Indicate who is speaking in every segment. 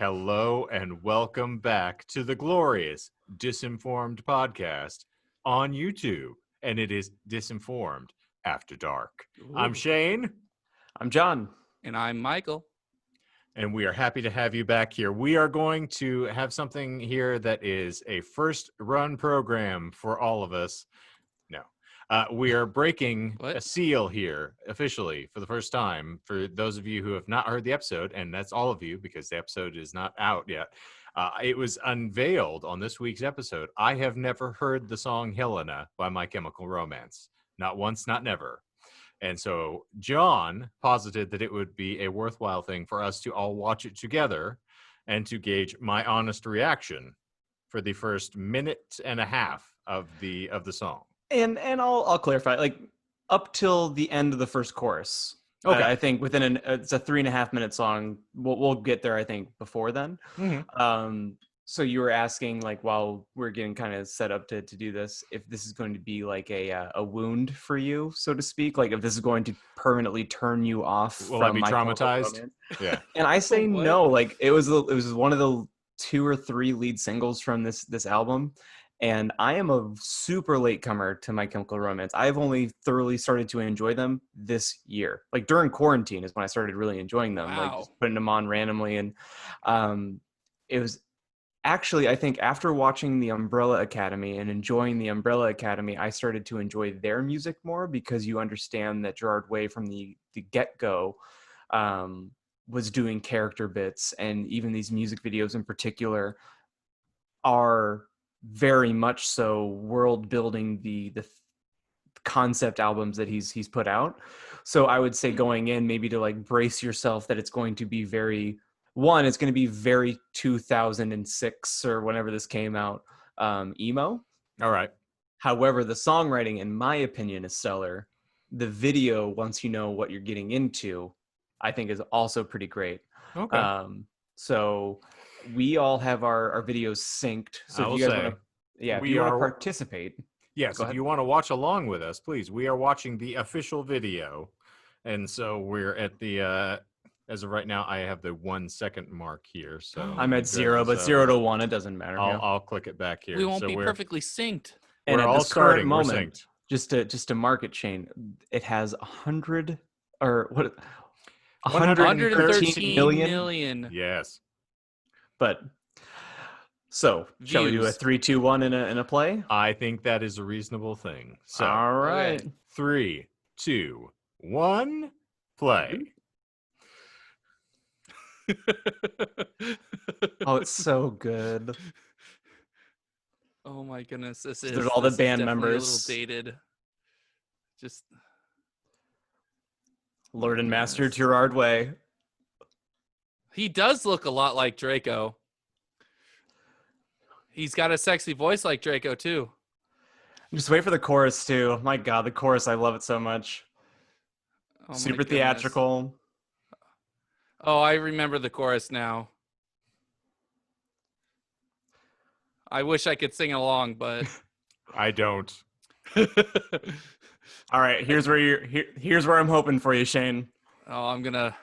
Speaker 1: Hello and welcome back to the glorious Disinformed podcast on YouTube. And it is Disinformed After Dark.
Speaker 2: Ooh.
Speaker 1: I'm Shane.
Speaker 3: I'm John.
Speaker 2: And I'm Michael.
Speaker 1: And we are happy to have you back here. We are going to have something here that is a first run program for all of us. We are breaking a seal here officially for the first time. For those of you who have not heard the episode, and that's all of you because the episode is not out yet, it was unveiled on this week's episode. I have never heard the song Helena by My Chemical Romance. Not once, not never. And so John posited that it would be a worthwhile thing for us to all watch it together and to gauge my honest reaction for the first minute and a half of the song.
Speaker 3: And I'll clarify, like up till the end of the first chorus.
Speaker 1: Okay.
Speaker 3: I think within it's a 3.5 minute song. We'll get there, I think, before then.
Speaker 1: Mm-hmm.
Speaker 3: So you were asking, like, while we're getting kind of set up to do this, if this is going to be like a wound for you, so to speak, like if this is going to permanently turn you off.
Speaker 1: Will I be traumatized? Yeah.
Speaker 3: And I say no. Like it was one of the 2 or 3 lead singles from this album. And I am a super latecomer to My Chemical Romance. I've only thoroughly started to enjoy them this year. Like during quarantine is when I started really enjoying them.
Speaker 2: Wow.
Speaker 3: Like just putting them on randomly. And it was actually, I think after watching The Umbrella Academy and enjoying The Umbrella Academy, I started to enjoy their music more because you understand that Gerard Way from the get-go was doing character bits. And even these music videos in particular are very much so world building the concept albums that he's put out. So I would say going in maybe to like brace yourself that it's going to be very 2006 or whenever this came out, emo.
Speaker 1: All right.
Speaker 3: However, the songwriting, in my opinion, is stellar. The video, once you know what you're getting into, I think is also pretty great.
Speaker 1: Okay.
Speaker 3: So we all have our videos synced. So if you guys want to participate.
Speaker 1: Yes, if you want to watch along with us, please. We are watching the official video. And so we're at the, as of right now, I have the 1 second mark here. So
Speaker 3: I'm at 0, but 0 to 1, it doesn't matter.
Speaker 1: I'll click it back here.
Speaker 2: We won't be perfectly synced.
Speaker 3: And
Speaker 1: we're
Speaker 3: at
Speaker 1: all
Speaker 3: this
Speaker 1: starting.
Speaker 3: Current
Speaker 1: We're
Speaker 3: moment,
Speaker 1: synced.
Speaker 3: just to mark it, Shane, it has
Speaker 2: 113 million.
Speaker 1: Yes.
Speaker 3: But so shall we do a
Speaker 2: Views.
Speaker 3: 3, 2, 1 in a play?
Speaker 1: I think that is a reasonable thing. So
Speaker 3: All right.
Speaker 2: Okay.
Speaker 1: 3, 2, 1, play.
Speaker 3: Oh, it's so good.
Speaker 2: Oh my goodness, this
Speaker 3: There's all the
Speaker 2: is
Speaker 3: band
Speaker 2: definitely
Speaker 3: members.
Speaker 2: a little dated. Just
Speaker 3: Lord and Master
Speaker 2: Yes.
Speaker 3: Gerard Way.
Speaker 2: he does look a lot like Draco. He's got a sexy voice like Draco too.
Speaker 3: Just wait for the chorus too. My God, the chorus, I love it so much.
Speaker 2: Oh my
Speaker 3: Super
Speaker 2: goodness.
Speaker 3: theatrical.
Speaker 2: Oh, I remember the chorus now. I wish I could sing along, but
Speaker 1: I don't.
Speaker 3: All right, here's where I'm hoping for you, Shane.
Speaker 2: oh, I'm gonna.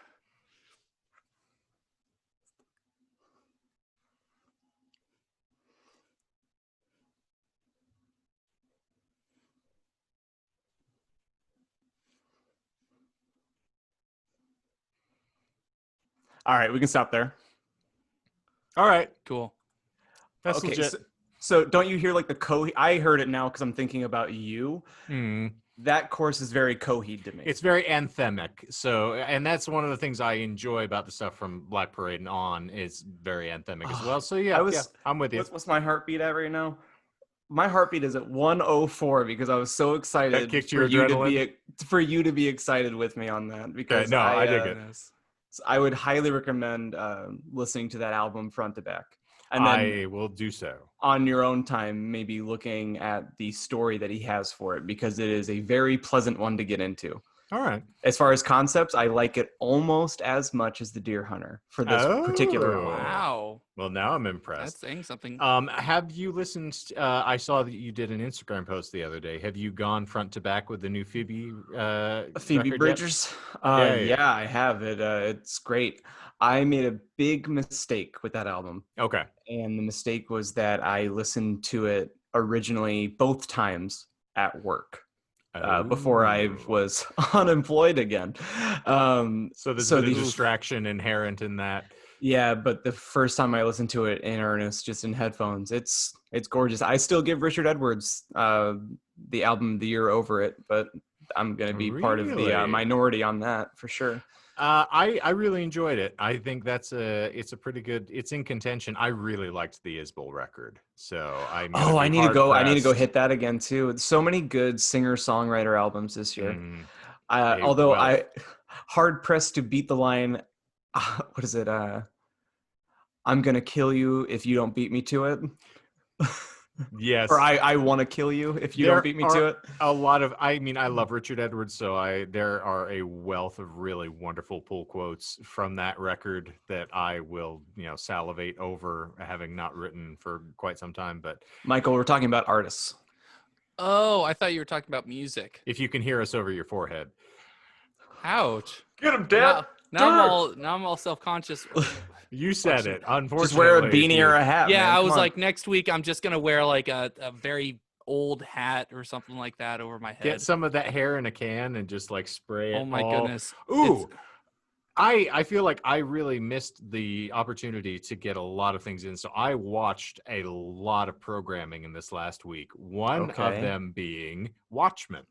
Speaker 3: All right, we can stop there.
Speaker 1: All right.
Speaker 2: Cool.
Speaker 1: That's
Speaker 3: Okay,
Speaker 1: legit.
Speaker 3: so don't you hear like the I heard it now because I'm thinking about you.
Speaker 1: Hmm.
Speaker 3: That chorus is very Coheed to me.
Speaker 1: It's very anthemic. So, and that's one of the things I enjoy about the stuff from Black Parade and on is very anthemic as well. So yeah, I'm with you.
Speaker 3: What's my heartbeat at right now? My heartbeat is at 104 because I was so excited
Speaker 1: That kicked your adrenaline?
Speaker 3: for you to be excited with me on that. Because
Speaker 1: no, I dig it.
Speaker 3: So I would highly recommend listening to that album front to back. And then
Speaker 1: I will do so.
Speaker 3: on your own time, maybe looking at the story that he has for it, because it is a very pleasant one to get into.
Speaker 1: All right.
Speaker 3: As far as concepts, I like it almost as much as the Deer Hunter for this particular album.
Speaker 2: Wow.
Speaker 1: Well, now I'm impressed.
Speaker 2: That's saying something.
Speaker 1: Have you listened? I saw that you did an Instagram post the other day. Have you gone front to back with the new Phoebe?
Speaker 3: Phoebe
Speaker 1: record
Speaker 3: Bridgers. Yeah, I have it. It's great. I made a big mistake with that album.
Speaker 1: Okay.
Speaker 3: And the mistake was that I listened to it originally both times at work. Before I was unemployed again.
Speaker 1: So there's a distraction inherent in that.
Speaker 3: Yeah, but the first time I listened to it in earnest, just in headphones, it's gorgeous. I still give Richard Edwards the album of the year over it, but I'm going to be part of the minority on that for sure.
Speaker 1: I really enjoyed it. I think it's a pretty good. It's in contention. I really liked the Isbell record, so I need to
Speaker 3: go hit that again too. So many good singer-songwriter albums this year. Although I hard pressed to beat the line. What is it? I'm gonna kill you if you don't beat me to it.
Speaker 1: Yes.
Speaker 3: Or I want to kill you if you don't beat me to it.
Speaker 1: A lot of, I love Richard Edwards, so there are a wealth of really wonderful pull quotes from that record that I will, salivate over, having not written for quite some time. But
Speaker 3: Michael, we're talking about artists.
Speaker 2: Oh, I thought you were talking about music.
Speaker 1: If you can hear us over your forehead.
Speaker 2: Ouch.
Speaker 1: Get him, Dad.
Speaker 2: Now I'm all self-conscious.
Speaker 1: You said it. Unfortunately,
Speaker 3: just wear a beanie or a hat.
Speaker 2: Yeah,
Speaker 3: man.
Speaker 2: I was like, next week I'm just gonna wear like a very old hat or something like that over my head.
Speaker 1: Get some of that hair in a can and just like spray it.
Speaker 2: Oh my goodness.
Speaker 1: Ooh. I feel like I really missed the opportunity to get a lot of things in. So I watched a lot of programming in this last week. One of them being Watchmen.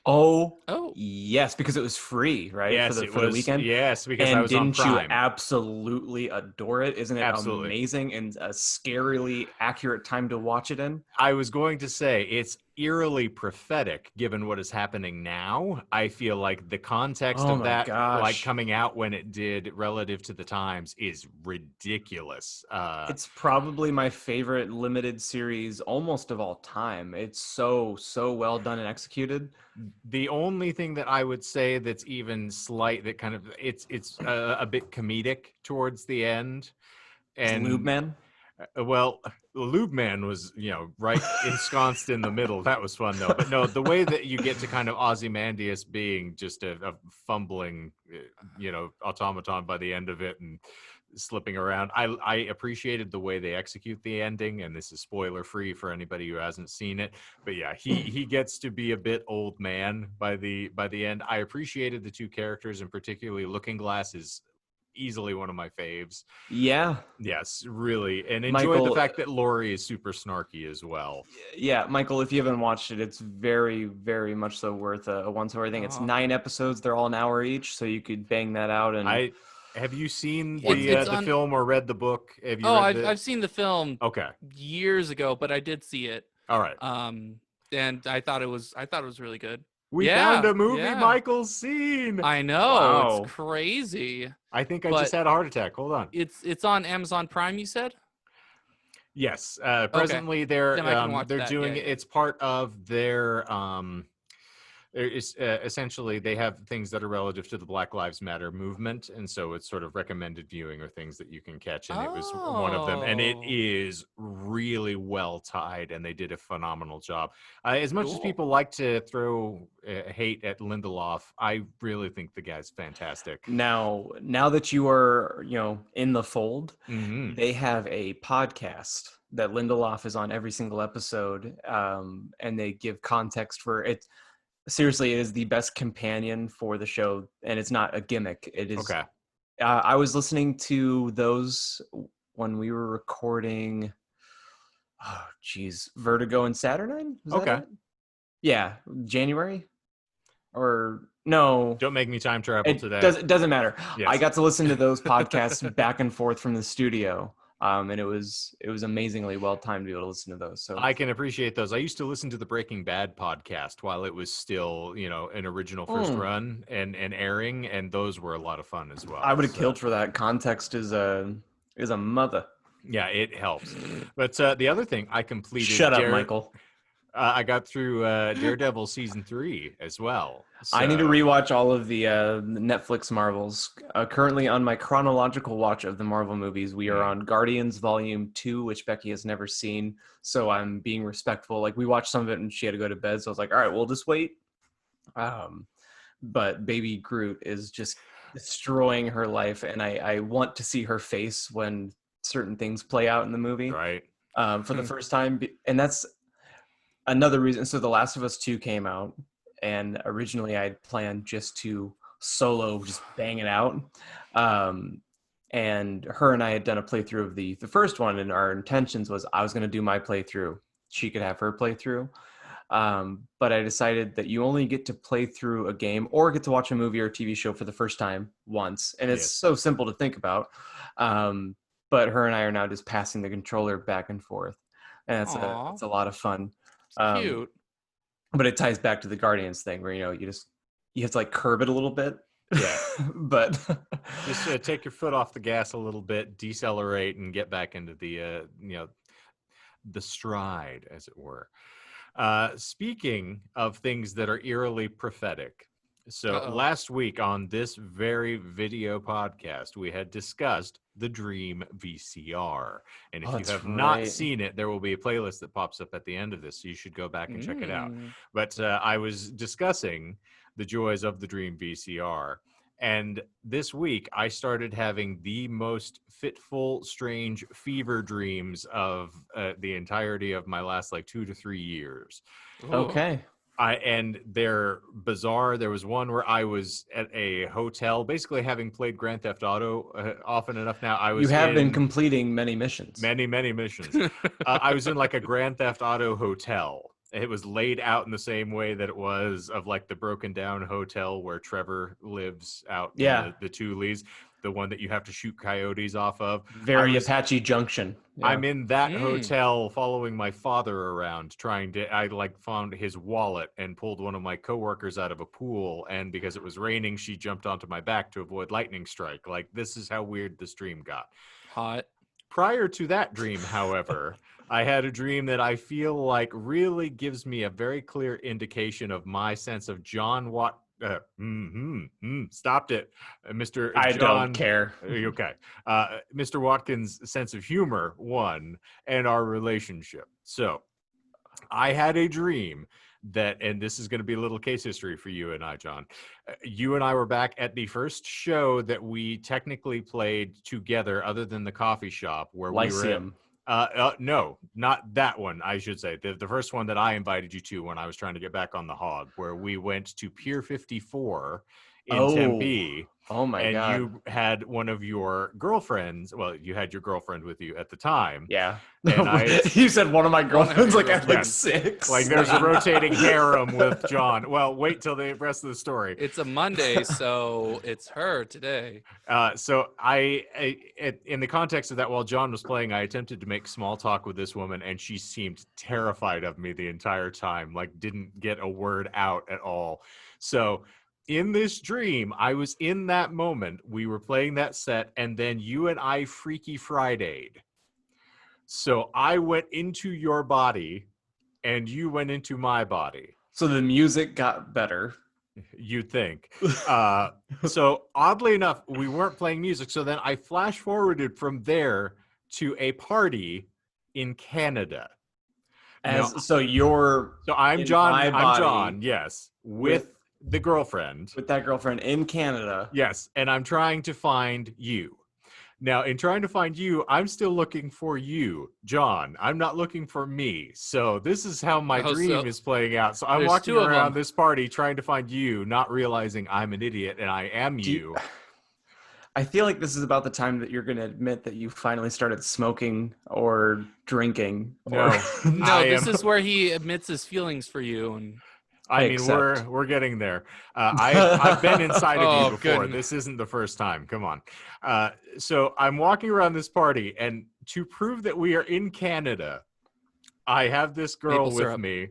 Speaker 3: Oh, yes, because it was free, right?
Speaker 1: Yes,
Speaker 3: for the weekend.
Speaker 1: Yes, because I was on Prime.
Speaker 3: Didn't you absolutely adore it? Isn't it amazing and a scarily accurate time to watch it in?
Speaker 1: I was going to say it's eerily prophetic given what is happening now. I feel like the context of that, like coming out when it did relative to the times, is ridiculous.
Speaker 3: It's probably my favorite limited series almost of all time. It's so well done and executed.
Speaker 1: The only thing that I would say that's even slight, that kind of it's a bit comedic towards the end, and
Speaker 3: Lube Man.
Speaker 1: Well, Lube Man was, right ensconced in the middle. That was fun, though. But no, the way that you get to kind of Ozymandias being just a fumbling, automaton by the end of it and slipping around. I appreciated the way they execute the ending, and this is spoiler free for anybody who hasn't seen it. But yeah, he gets to be a bit old man by the end. I appreciated the two characters, and particularly Looking Glass is easily one of my faves.
Speaker 3: Yeah.
Speaker 1: Yes, really. And enjoy the fact that Laurie is super snarky as well.
Speaker 3: Yeah, Michael, if you haven't watched it, it's very, very much so worth a once over. I think it's 9 episodes. They're all an hour each, so you could bang that out. And
Speaker 1: have you seen the film or read the book?
Speaker 2: I've seen the film
Speaker 1: okay
Speaker 2: years ago, but I did see it.
Speaker 1: All right.
Speaker 2: And I thought it was really good.
Speaker 1: We found a movie Michael's seen.
Speaker 2: I know. Wow. It's crazy.
Speaker 1: I think I just had a heart attack. Hold on.
Speaker 2: It's on Amazon Prime, you said?
Speaker 1: Yes. Presently they're doing it. It's part of their essentially they have things that are relative to the Black Lives Matter movement, and so it's sort of recommended viewing or things that you can catch, and it was one of them, and it is really well tied, and they did a phenomenal job. As much as people like to throw hate at Lindelof, I really think the guy's fantastic.
Speaker 3: Now that you are in the fold, they have a podcast that Lindelof is on every single episode, and they give context for it. Seriously, it is the best companion for the show, and it's not a gimmick. It is.
Speaker 1: Okay.
Speaker 3: I was listening to those when we were recording. Oh, geez, Vertigo and Saturnine.
Speaker 1: Okay.
Speaker 3: Yeah, January, or no?
Speaker 1: Don't make me time travel today.
Speaker 3: Doesn't matter.
Speaker 1: Yes.
Speaker 3: I got to listen to those podcasts back and forth from the studio. And it was amazingly well timed to be able to listen to those. So
Speaker 1: I can appreciate those. I used to listen to the Breaking Bad podcast while it was still, an original first run and airing, and those were a lot of fun as well.
Speaker 3: I would have killed for that. Context is a mother.
Speaker 1: Yeah, it helps. But the other thing I completed.
Speaker 3: Shut up, Michael.
Speaker 1: I got through Daredevil season 3 as well.
Speaker 3: I need to
Speaker 1: So-
Speaker 3: rewatch all of the Netflix Marvels. Currently on my chronological watch of the Marvel movies, we are on Guardians Volume 2, which Becky has never seen. So I'm being respectful. Like, we watched some of it and she had to go to bed. So I was like, all right, we'll just wait. But Baby Groot is just destroying her life. And I want to see her face when certain things play out in the movie.
Speaker 1: Right.
Speaker 3: For the first time. And that's another reason. So The Last of Us 2 came out. And originally I had planned just to solo, just bang it out. And her and I had done a playthrough of the first one, and our intentions was I was going to do my playthrough. She could have her playthrough. But I decided that you only get to play through a game or get to watch a movie or TV show for the first time once. And it's so simple to think about. But her and I are now just passing the controller back and forth. And it's a lot of fun.
Speaker 2: Cute.
Speaker 3: But it ties back to the Guardians thing where, you have to like curb it a little bit.
Speaker 1: Yeah.
Speaker 3: But
Speaker 1: just take your foot off the gas a little bit, decelerate, and get back into the, the stride, as it were. Speaking of things that are eerily prophetic. So last week on this very video podcast, we had discussed the Dream VCR. And if you have not seen it, there will be a playlist that pops up at the end of this. So you should go back and check it out. But I was discussing the joys of the Dream VCR. And this week, I started having the most fitful, strange fever dreams of the entirety of my last 2 to 3 years.
Speaker 3: Okay.
Speaker 1: And they're bizarre. There was one where I was at a hotel, basically having played Grand Theft Auto often enough now.
Speaker 3: You have been completing many missions.
Speaker 1: Many missions. I was in a Grand Theft Auto hotel. It was laid out in the same way that it was of the broken down hotel where Trevor lives out in the two leads, the one that you have to shoot coyotes off of.
Speaker 3: Very Apache Junction.
Speaker 1: Yeah. I'm in that hotel following my father around I found his wallet and pulled one of my coworkers out of a pool. And because it was raining, she jumped onto my back to avoid lightning strike. This is how weird this dream got.
Speaker 2: Hot.
Speaker 1: Prior to that dream, however, I had a dream that I feel really gives me a very clear indication of my sense of John Watt. Stopped it, Mr.
Speaker 3: I
Speaker 1: John,
Speaker 3: don't care.
Speaker 1: Okay. Mr. Watkins' sense of humor, one, and our relationship. So I had a dream that, and this is going to be a little case history for you and I, John. You and I were back at the first show that we technically played together, other than the coffee shop where
Speaker 3: Lyceum.
Speaker 1: we were. No, not that one. I should say the first one that I invited you to when I was trying to get back on the hog, where we went to Pier 54 in Tempe.
Speaker 3: Oh my God.
Speaker 1: And you had one of your girlfriends. Well, you had your girlfriend with you at the time.
Speaker 3: Yeah.
Speaker 1: And
Speaker 3: you said one of my girlfriends, I had 6.
Speaker 1: There's a rotating harem with John. Well, wait till the rest of the story.
Speaker 2: It's a Monday, so it's her today.
Speaker 1: So in the context of that, while John was playing, I attempted to make small talk with this woman, and she seemed terrified of me the entire time, didn't get a word out at all. So in this dream, I was in that moment. We were playing that set, and then you and I Freaky Friday'd. So I went into your body, and you went into my body.
Speaker 3: So the music got better.
Speaker 1: You'd think. So oddly enough, we weren't playing music. So then I flash forwarded from there to a party in Canada.
Speaker 3: So
Speaker 1: I'm John. I'm John. Yes, with the girlfriend.
Speaker 3: With that girlfriend in Canada.
Speaker 1: Yes, and I'm trying to find you. Now, in trying to find you, I'm still looking for you, John. I'm not looking for me. So this is how my dream is playing out. So I'm walking around this party trying to find you, not realizing I'm an idiot and I am you.
Speaker 3: I feel like this is about the time that you're going to admit that you finally started smoking or drinking.
Speaker 1: No,
Speaker 2: this is where he admits his feelings for you. And
Speaker 1: I mean, we're getting there. I've been inside of you before.
Speaker 2: Goodness.
Speaker 1: This isn't the first time. Come on. So I'm walking around this party, and to prove that we are in Canada, I have this girl with me.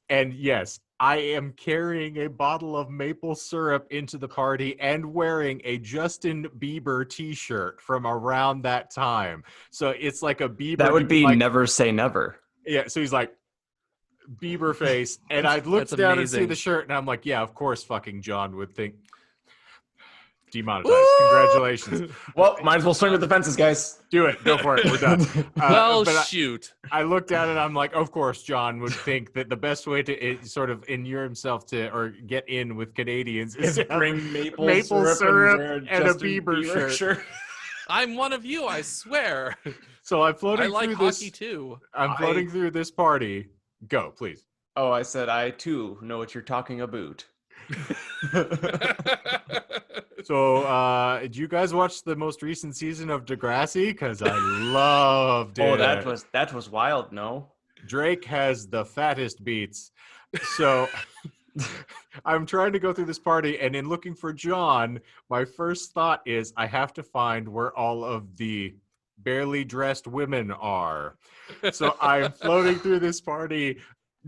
Speaker 1: And yes, I am carrying a bottle of maple syrup into the party and wearing a Justin Bieber t-shirt from around that time. So it's like a Bieber.
Speaker 3: That would be Never Say Never.
Speaker 1: Yeah. So he's like, Bieber face, and I looked
Speaker 2: That's
Speaker 1: down and see
Speaker 2: amazing.
Speaker 1: the shirt, and I'm like, yeah, of course, fucking John would think. Demonetized. Congratulations.
Speaker 3: Well, might as well swing with the fences, guys.
Speaker 1: Do it. Go for it. We're done.
Speaker 2: Well,
Speaker 1: but
Speaker 2: shoot.
Speaker 1: I looked at it. I'm like, of course, John would think that the best way to sort of inure himself to or get in with Canadians is to
Speaker 3: bring maple
Speaker 1: syrup and a Bieber shirt.
Speaker 2: I'm one of you, I swear.
Speaker 1: So I'm floating
Speaker 2: I like
Speaker 1: through
Speaker 2: hockey
Speaker 1: this.
Speaker 2: too.
Speaker 1: I'm floating through this party. Go, please.
Speaker 3: Oh, I said I too know what you're talking about.
Speaker 1: So, did you guys watch the most recent season of Degrassi? Because I loved it.
Speaker 3: Oh, that was wild. No,
Speaker 1: Drake has the fattest beats. So, I'm trying to go through this party, and in looking for John, my first thought is I have to find where all of the barely dressed women are. So I'm floating through this party,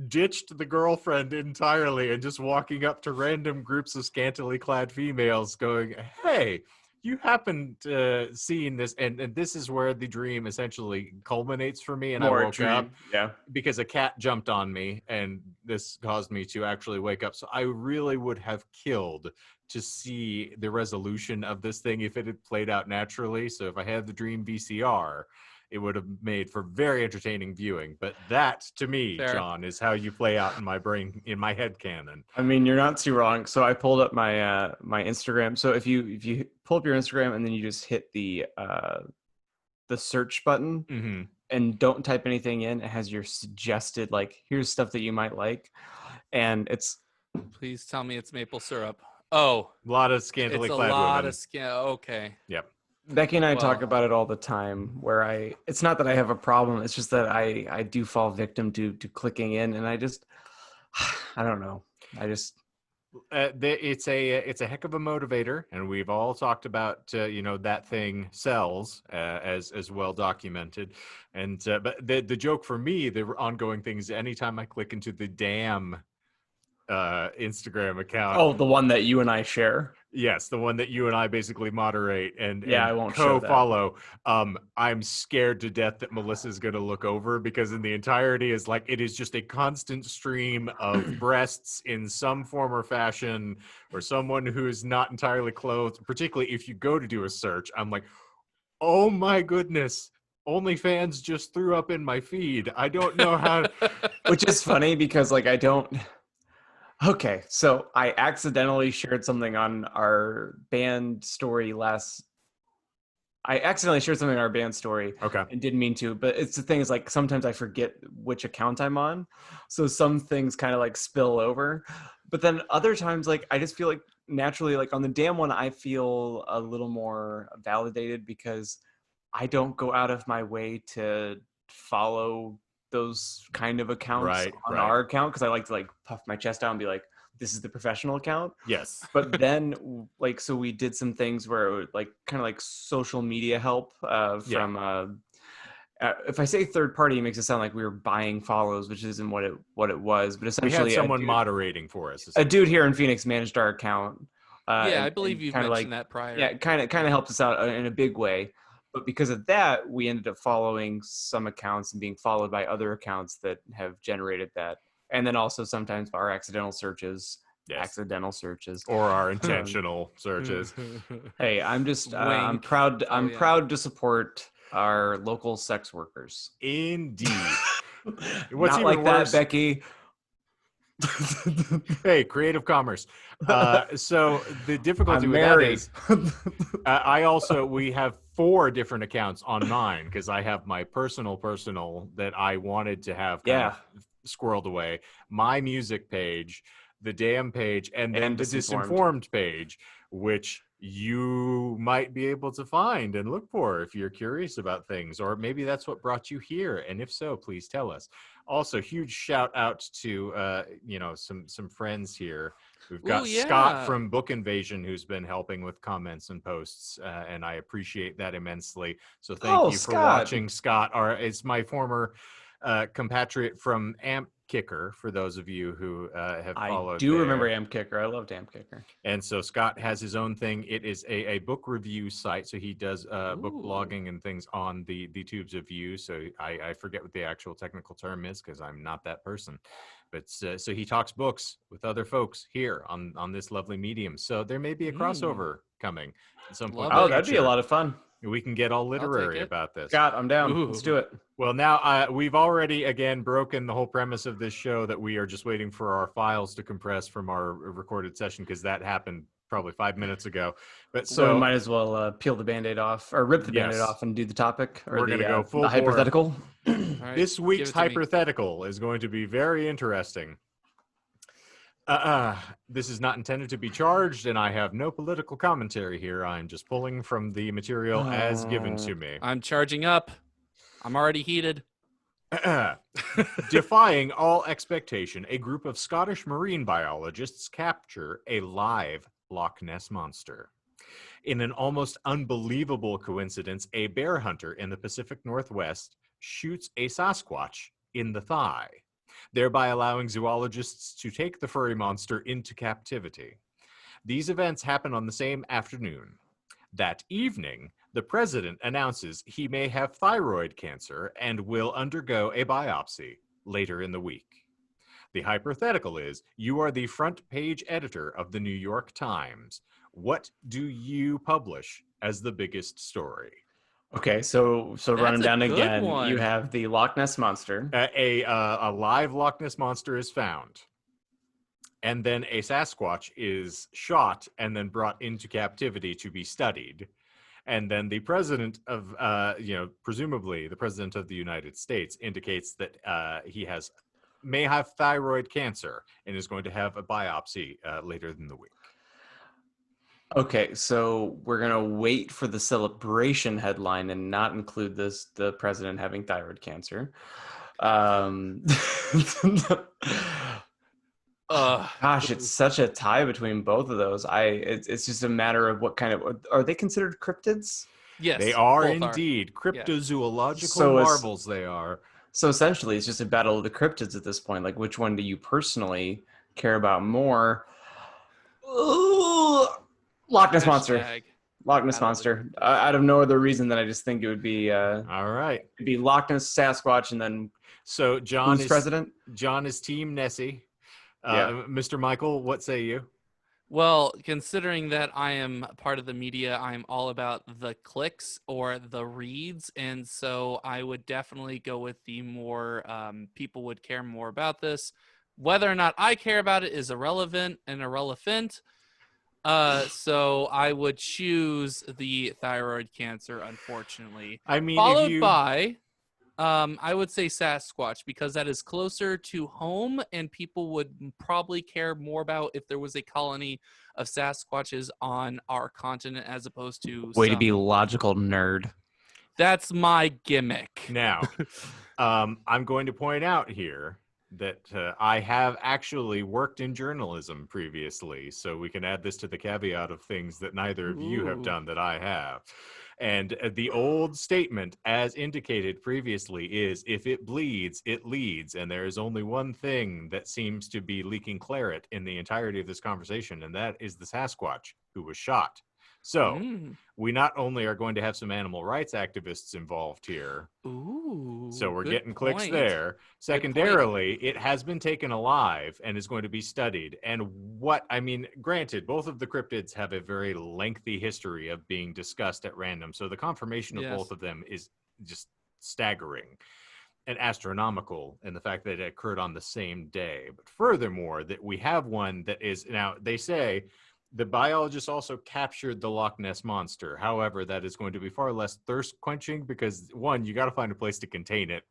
Speaker 1: ditched the girlfriend entirely, and just walking up to random groups of scantily clad females going, hey, you haven't seen this, and this is where the dream essentially culminates for me, and I woke up because a cat jumped on me, and this caused me to actually wake up. So I really would have killed to see the resolution of this thing if it had played out naturally. So if I had the Dream VCR, it would have made for very entertaining viewing. But that, to me,
Speaker 2: Fair.
Speaker 1: John, is how you play out in my brain, in my head canon.
Speaker 3: I mean, you're not too wrong. So I pulled up my my Instagram. So if you pull up your Instagram and then you just hit the search button
Speaker 1: Mm-hmm.
Speaker 3: and don't type anything in, it has your suggested, like, here's stuff that you might like, and it's
Speaker 2: Please tell me it's maple syrup. Oh,
Speaker 1: A lot of scantily
Speaker 2: it's a
Speaker 1: clad
Speaker 2: lot
Speaker 1: women.
Speaker 2: of Okay.
Speaker 1: Yep.
Speaker 3: Becky and I talk
Speaker 2: Well.
Speaker 3: about it all the time, where it's not that I have a problem, it's just that I do fall victim to clicking in, and I don't know.
Speaker 1: It's a heck of a motivator, and we've all talked about that thing sells as well documented, and but the joke for me, the ongoing things, anytime I click into the damn Instagram account.
Speaker 3: Oh, the one that you and I share.
Speaker 1: Yes, the one that you and I basically moderate and
Speaker 3: I won't show that.
Speaker 1: co-follow. I'm scared to death that Melissa's going to look over, because in the entirety is like, it is just a constant stream of breasts in some form or fashion, or someone who's not entirely clothed. Particularly if you go to do a search, I'm like, oh my goodness, OnlyFans just threw up in my feed. I don't know how.
Speaker 3: Which is funny because, like, I don't. Okay, so I accidentally shared something on our band story
Speaker 1: Okay.
Speaker 3: and didn't mean to, but it's the thing is, like, sometimes I forget which account I'm on, so some things kind of like spill over, but then other times, like, I just feel like naturally, like on the damn one, I feel a little more validated because I don't go out of my way to follow those kind of accounts on our account, because I like to, like, puff my chest out and be like, this is the professional account.
Speaker 1: Yes.
Speaker 3: But then, like, so we did some things where it would, like, kind of like social media help from if I say third party, it makes it sound like we were buying follows, which isn't what it was. But essentially,
Speaker 1: we had someone moderating for us.
Speaker 3: A dude here in Phoenix managed our account.
Speaker 2: I believe you've mentioned that prior.
Speaker 3: Yeah, kind of helped us out in a big way. But because of that, we ended up following some accounts and being followed by other accounts that have generated that. And then also sometimes our accidental searches.
Speaker 1: Yes.
Speaker 3: Or
Speaker 1: our intentional searches.
Speaker 3: Hey, I'm just I'm proud to support our local sex workers.
Speaker 1: Indeed.
Speaker 3: What's not even like worse, that, Becky.
Speaker 1: Hey, creative commerce. So the difficulty with that is we have 4 different accounts on mine, because I have my personal that I wanted to have kind of squirreled away, my music page, the damn page, and then the Disinformed page, which you might be able to find and look for if you're curious about things, or maybe that's what brought you here, and if so, please tell us. Also, huge shout out to some friends here. We've got Scott from Book Invasion, who's been helping with comments and posts, and I appreciate that immensely. So thank you for watching, Scott. It's my former compatriot from Kicker, for those of you who have followed.
Speaker 3: I do
Speaker 1: there.
Speaker 3: remember Amp Kicker. I loved Amp Kicker.
Speaker 1: And so Scott has his own thing. It is a book review site. So he does book blogging and things on the tubes of view. So I forget what the actual technical term is because I'm not that person. But so he talks books with other folks here on this lovely medium. So there may be a crossover coming at some point.
Speaker 2: Love
Speaker 3: Oh,
Speaker 2: it.
Speaker 3: that'd be a lot of fun.
Speaker 1: We can get all literary
Speaker 2: it.
Speaker 1: about this.
Speaker 3: Scott, I'm down.
Speaker 2: Ooh.
Speaker 3: Let's do it.
Speaker 1: Well, now we've already, again, broken the whole premise of this show that we are just waiting for our files to compress from our recorded session because that happened probably 5 minutes ago. But
Speaker 3: So we might as well peel the Band-Aid off or rip the Band-Aid off and do the topic or
Speaker 1: we're
Speaker 3: the,
Speaker 1: gonna go full
Speaker 3: the
Speaker 1: bore.
Speaker 3: hyperthetical.
Speaker 2: All right,
Speaker 1: This week's
Speaker 2: give it to me.
Speaker 1: hyperthetical is going to be very interesting. This is not intended to be charged, and I have no political commentary here. I'm just pulling from the material as given to me.
Speaker 2: I'm charging up. I'm already heated.
Speaker 1: Defying all expectation, a group of Scottish marine biologists capture a live Loch Ness monster. In an almost unbelievable coincidence, a bear hunter in the Pacific Northwest shoots a Sasquatch in the thigh, thereby allowing zoologists to take the furry monster into captivity. These events happen on the same afternoon. That evening, the president announces he may have thyroid cancer and will undergo a biopsy later in the week. The hypothetical is, you are the front page editor of the New York Times. What do you publish as the biggest story?
Speaker 3: Okay, so running down
Speaker 2: a good
Speaker 3: again,
Speaker 2: one.
Speaker 3: you have the Loch Ness monster.
Speaker 1: A live Loch Ness monster is found. And then a Sasquatch is shot and then brought into captivity to be studied. And then the president of, presumably the president of the United States indicates that he may have thyroid cancer and is going to have a biopsy later in the week.
Speaker 3: Okay, so we're gonna wait for the celebration headline and not include the president having thyroid cancer. Gosh, it's such a tie between both of those. It's just a matter of what kind of are they considered cryptids?
Speaker 2: Yes,
Speaker 1: They are
Speaker 2: both
Speaker 1: indeed cryptozoological
Speaker 3: So
Speaker 1: marvels. They are.
Speaker 3: So essentially, it's just a battle of the cryptids at this point. Like, which one do you personally care about more? Loch Ness monster.
Speaker 2: Hashtag
Speaker 3: Loch Ness
Speaker 2: battle of
Speaker 3: monster. Out of no other reason than I just think it would be.
Speaker 1: All right.
Speaker 3: It'd be Loch Ness, Sasquatch, and then
Speaker 1: So John
Speaker 3: who's
Speaker 1: is
Speaker 3: president?
Speaker 1: John is Team Nessie.
Speaker 3: Yeah.
Speaker 1: Mr. Michael, what say you?
Speaker 2: Well, considering that I am part of the media, I'm all about the clicks or the reads. And so I would definitely go with the more people would care more about this. Whether or not I care about it is irrelevant and irrelevant. So I would choose the thyroid cancer, unfortunately.
Speaker 1: I mean,
Speaker 2: Followed by, I would say Sasquatch, because that is closer to home and people would probably care more about if there was a colony of Sasquatches on our continent as opposed to
Speaker 3: Way to be logical, nerd.
Speaker 2: That's my gimmick.
Speaker 1: Now, I'm going to point out here that I have actually worked in journalism previously, so we can add this to the caveat of things that neither of you have done that I have. And the old statement, as indicated previously, is if it bleeds, it leads. And there is only one thing that seems to be leaking claret in the entirety of this conversation, and that is the Sasquatch who was shot. So we not only are going to have some animal rights activists involved here.
Speaker 2: Ooh,
Speaker 1: so we're
Speaker 2: good
Speaker 1: getting clicks
Speaker 2: point.
Speaker 1: there. Secondarily, it has been taken alive and is going to be studied. And granted, both of the cryptids have a very lengthy history of being discussed at random. So the confirmation of both of them is just staggering and astronomical in the fact that it occurred on the same day. But furthermore, that we have one that is now, they say, the biologists also captured the Loch Ness monster. However, that is going to be far less thirst quenching because, one, you got to find a place to contain it.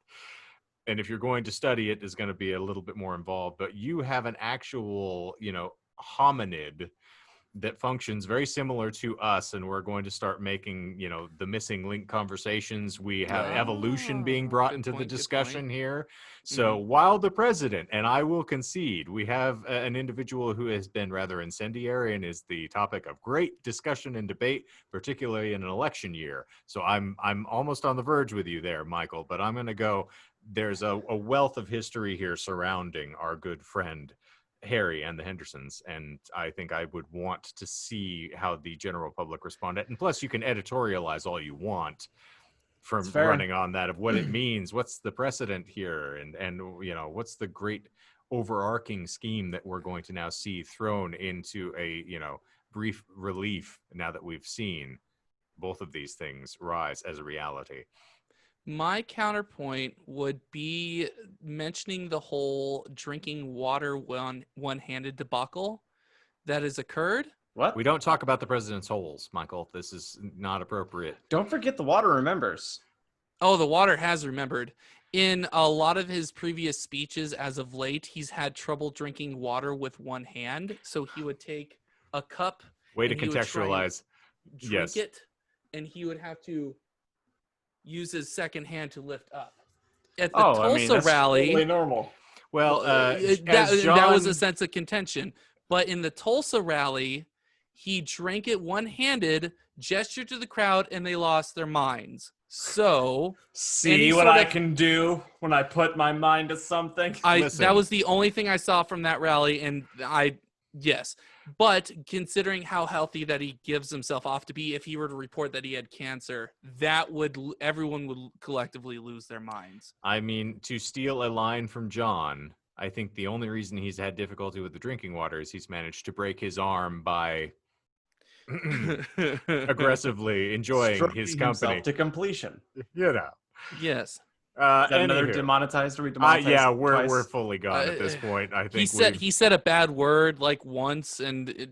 Speaker 1: And if you're going to study it, is going to be a little bit more involved. But you have an actual, hominid that functions very similar to us, and we're going to start making, the missing link conversations. We have evolution being brought into the discussion here. So while the president, and I will concede, we have an individual who has been rather incendiary and is the topic of great discussion and debate, particularly in an election year. So I'm almost on the verge with you there, Michael, but I'm going to go, there's a wealth of history here surrounding our good friend Harry and the Hendersons, and I think I would want to see how the general public responded. And plus, you can editorialize all you want from running on that of what it means, what's the precedent here, and what's the great overarching scheme that we're going to now see thrown into a brief relief now that we've seen both of these things rise as a reality.
Speaker 2: My counterpoint would be mentioning the whole drinking water one-handed debacle that has occurred.
Speaker 3: What?
Speaker 1: We don't talk about the president's holes, Michael. This is not appropriate.
Speaker 3: Don't forget the water remembers.
Speaker 2: Oh, the water has remembered. In a lot of his previous speeches as of late, he's had trouble drinking water with one hand. So he would take a cup.
Speaker 1: Way to contextualize.
Speaker 2: Drink it, and he would have to use his second hand to lift up. At the Tulsa rally,
Speaker 3: totally normal.
Speaker 1: Well,
Speaker 2: that was a sense of contention. But in the Tulsa rally, he drank it one-handed, gestured to the crowd, and they lost their minds. So
Speaker 4: see what I can do when I put my mind to something.
Speaker 2: That was the only thing I saw from that rally, and yes. But considering how healthy that he gives himself off to be, if he were to report that he had cancer, everyone would collectively lose their minds.
Speaker 1: I mean, to steal a line from John, I think the only reason he's had difficulty with the drinking water is he's managed to break his arm by aggressively enjoying his company
Speaker 4: to completion.
Speaker 2: Yes.
Speaker 3: Is that another demonetized? Are we demonetized?
Speaker 1: Yeah, we're fully gone at this point. I think
Speaker 2: he said a bad word like once, and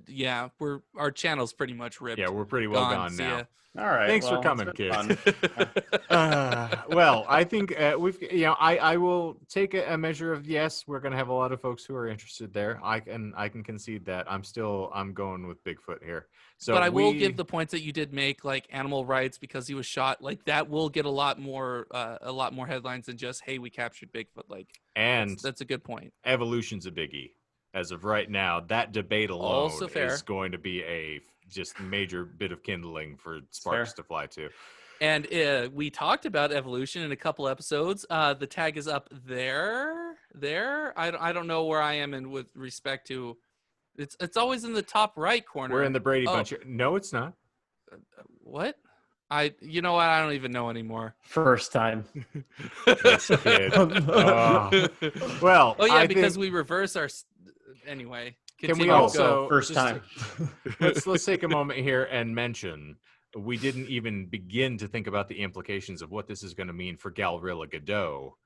Speaker 2: our channel's pretty much ripped.
Speaker 1: Yeah, we're pretty well gone now.
Speaker 4: All right.
Speaker 1: Thanks for coming, kids. Well, I think I will take a measure of yes. We're going to have a lot of folks who are interested there. I can concede that. I'm going with Bigfoot here. So,
Speaker 2: but I will give the points that you did make, like animal rights because he was shot. Like that will get a lot more headlines than just hey, we captured Bigfoot. Like, and that's a good point.
Speaker 1: Evolution's a biggie as of right now. That debate alone is going to be a just major bit of kindling for sparks to fly to.
Speaker 2: And we talked about evolution in a couple episodes. The tag is up there. I don't know where I am in with respect to. It's always in the top right corner.
Speaker 1: We're in the Brady Bunch. No, it's not.
Speaker 2: What? You know what? I don't even know anymore.
Speaker 3: First time.
Speaker 1: This kid. Well.
Speaker 2: Oh yeah, because we reverse our. Anyway.
Speaker 1: Can we also
Speaker 3: first time?
Speaker 1: let's take a moment here and mention we didn't even begin to think about the implications of what this is going to mean for Galrilla Godot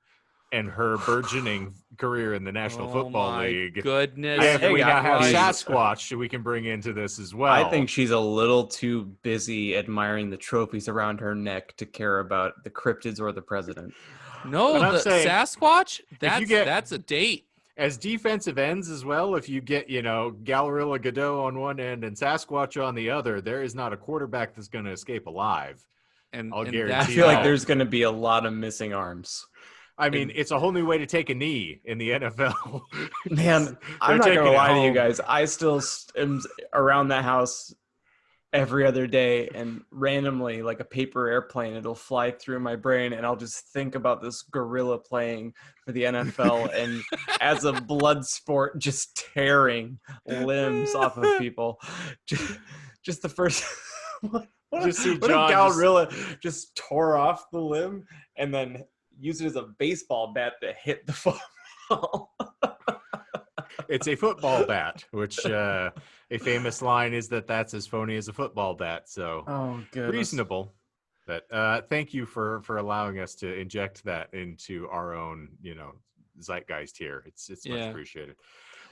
Speaker 1: and her burgeoning career in the National Football League.
Speaker 2: Goodness.
Speaker 1: We now have Sasquatch we can bring into this as well.
Speaker 3: I think she's a little too busy admiring the trophies around her neck to care about the cryptids or the president.
Speaker 2: No, Sasquatch? That's a date.
Speaker 1: As defensive ends as well, if you get, Galrilla Godot on one end and Sasquatch on the other, there is not a quarterback that's going to escape alive.
Speaker 2: And
Speaker 1: I'll guarantee
Speaker 3: I feel like there's going to be a lot of missing arms.
Speaker 1: I mean, it's a whole new way to take a knee in the NFL.
Speaker 3: Man, I'm not going to lie to you guys. I still am around the house every other day, and randomly, like a paper airplane, it'll fly through my brain, and I'll just think about this gorilla playing for the NFL and as a blood sport, just tearing limbs off of people. Just the first... What if Galrilla just tore off the limb and then used it as a baseball bat to hit the football?
Speaker 1: It's a football bat, which a famous line is that's as phony as a football bat. So reasonable. But thank you for allowing us to inject that into our own, zeitgeist here. It's much appreciated.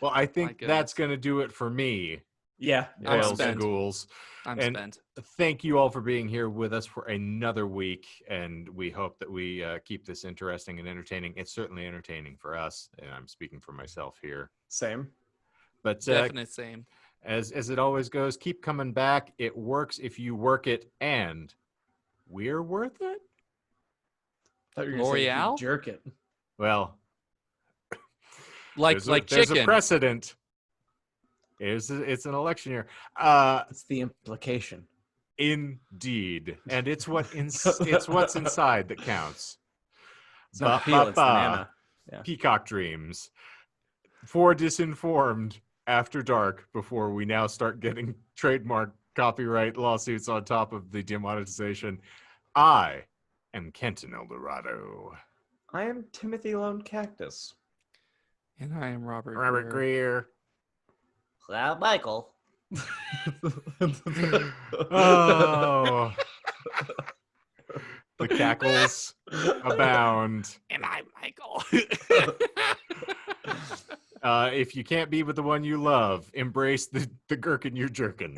Speaker 1: Well, I think that's going to do it for me.
Speaker 3: Yeah,
Speaker 2: I'm
Speaker 1: Whales and ghouls.
Speaker 2: I'm spent.
Speaker 1: Thank you all for being here with us for another week, and we hope that we keep this interesting and entertaining. It's certainly entertaining for us, and I'm speaking for myself here.
Speaker 3: Same.
Speaker 1: But
Speaker 2: Definite same.
Speaker 1: As it always goes, keep coming back. It works if you work it, and we're worth it.
Speaker 5: I thought you were gonna say if you
Speaker 2: L'Oreal?
Speaker 5: jerk it.
Speaker 1: Well,
Speaker 2: Like
Speaker 1: there's a
Speaker 2: chicken.
Speaker 1: precedent. It's an election year.
Speaker 3: It's the implication.
Speaker 1: Indeed, and it's what's inside that counts.
Speaker 3: It's not the peel, it's the nana. Yeah.
Speaker 1: Peacock Dreams for Disinformed After Dark. Before we now start getting trademark copyright lawsuits on top of the demonetization, I am Kenton Eldorado.
Speaker 3: I am Timothy Lone Cactus.
Speaker 2: And I am Robert
Speaker 1: Greer.
Speaker 5: Michael.
Speaker 1: Oh, the cackles abound.
Speaker 2: And I'm Michael.
Speaker 1: If you can't be with the one you love, embrace the gherkin you're jerkin.